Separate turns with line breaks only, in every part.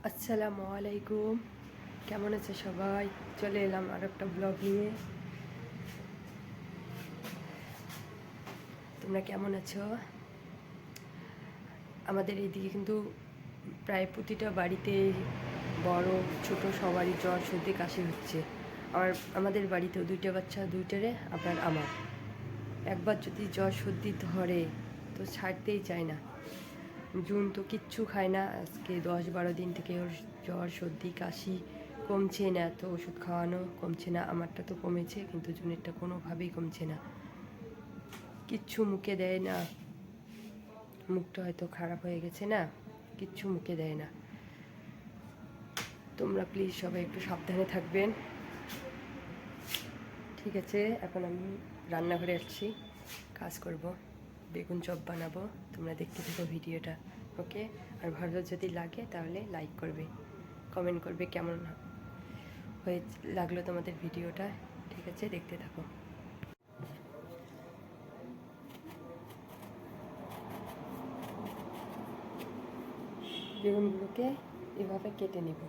আসসালামু আলাইকুম, কেমন আছে সবাই? চলে এলাম আর একটা ব্লগ নিয়ে। তোমরা কেমন আছো? আমাদের এইদিকে কিন্তু প্রায় প্রতিটা বাড়িতে বড় ছোট সবারই জ্বর সর্দি কাশি হচ্ছে। আমাদের বাড়িতেও দুইটা বাচ্চা, দুইটারে আবার আমার। একবার যদি জ্বর সর্দি ধরে তো ছাড়তেই চায় না। জুন তো কিচ্ছু খায় না, আজকে 10-12 দিন থেকে ওর জ্বর সর্দি কাশি কমছে না, তো ওষুধ খাওয়ানো কমছে না। আমারটা তো কমেছে কিন্তু জুনেরটা কোনোভাবেই কমছে না, কিচ্ছু মুখে দেয় না। মুখটা হয়তো খারাপ হয়ে গেছে না, কিচ্ছু মুখে দেয় না। তোমরা প্লিজ সবাই একটু সাবধানে থাকবেন, ঠিক আছে? এখন আমি রান্নাঘরে আসছি, কাজ করব, বেগুন চপ বানাবো। তোমরা দেখতে থাকো ভিডিওটা, ওকে? আর ভালো যদি লাগে তাহলে লাইক করবে, কমেন্ট করবে কেমন হয়ে লাগলো তোমাদের ভিডিওটা, ঠিক আছে? দেখতে থাকো। বেগুনগুলোকে এভাবে কেটে নেব।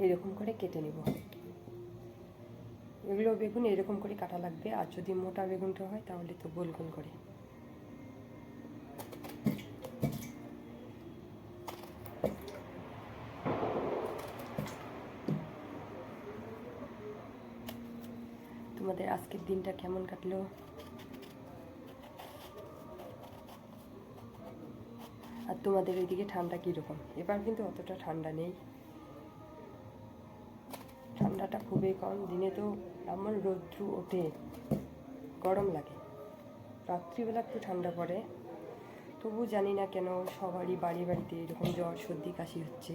এরকম করে কেটে নেব। এগুলো বেগুন এরকম করে কাটা লাগবে, আর যদি মোটা বেগুনটা হয় তাহলে তো গোল গোল করে। তোমাদের আজকের দিনটা কেমন কাটলো? আর তোমাদের ওইদিকে ঠান্ডা কীরকম? এবার কিন্তু অতটা ঠান্ডা নেই, ঠান্ডাটা খুবই কম। দিনে তো এমন রৌদ্র ওঠে, গরম লাগে। রাত্রিবেলা একটু ঠান্ডা পড়ে, তবু জানি না কেন সবারই বাড়ি বাড়িতে এরকম জ্বর সর্দি কাশি হচ্ছে,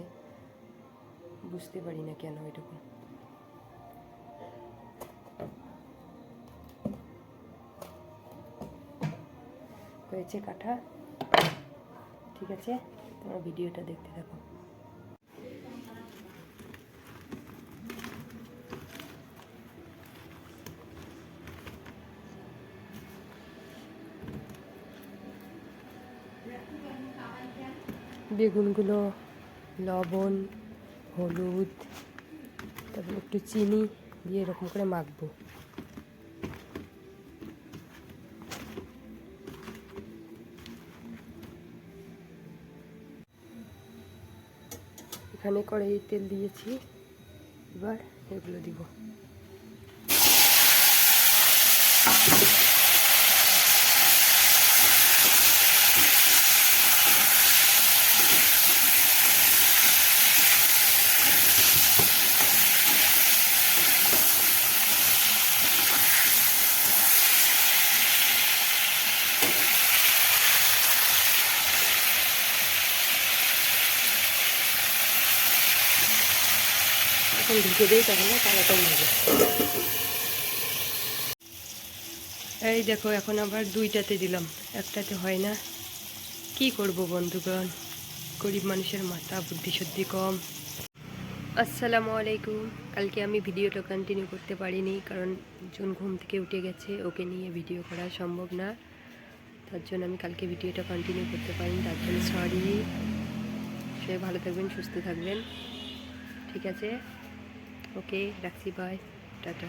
বুঝতে পারি না কেন এরকম। হয়েছে কাটা, ঠিক আছে? তোমরা ভিডিওটা দেখতে থাকো। বেগুনগুলো লবণ, হলুদ, তারপর একটু চিনি দিয়ে এরকম করে মাখবো। এখানে কড়াইয়ে তেল দিয়েছি, এবার এগুলো দিব। এখন ঢুকে দেই, তাহলে তাড়াতাড়ি হবে। এই দেখো, এখন আবার দুইটাতে দিলাম, একটাতে হয় না। কি করব বন্ধুগণ, গরিব মানুষের মাথা বুদ্ধি শুদ্ধি কম। আসসালামু আলাইকুম। কালকে আমি ভিডিওটা কন্টিনিউ করতে পারিনি, কারণ জুন ঘুম থেকে উঠে গেছে, ওকে নিয়ে ভিডিও করা সম্ভব না। তার জন্য আমি কালকে ভিডিওটা কন্টিনিউ করতে পারিনি, তার জন্য সরি। সবাই ভালো থাকবেন, সুস্থ থাকবেন, ঠিক আছে? ওকে, রাখছি, বাই, টাটা।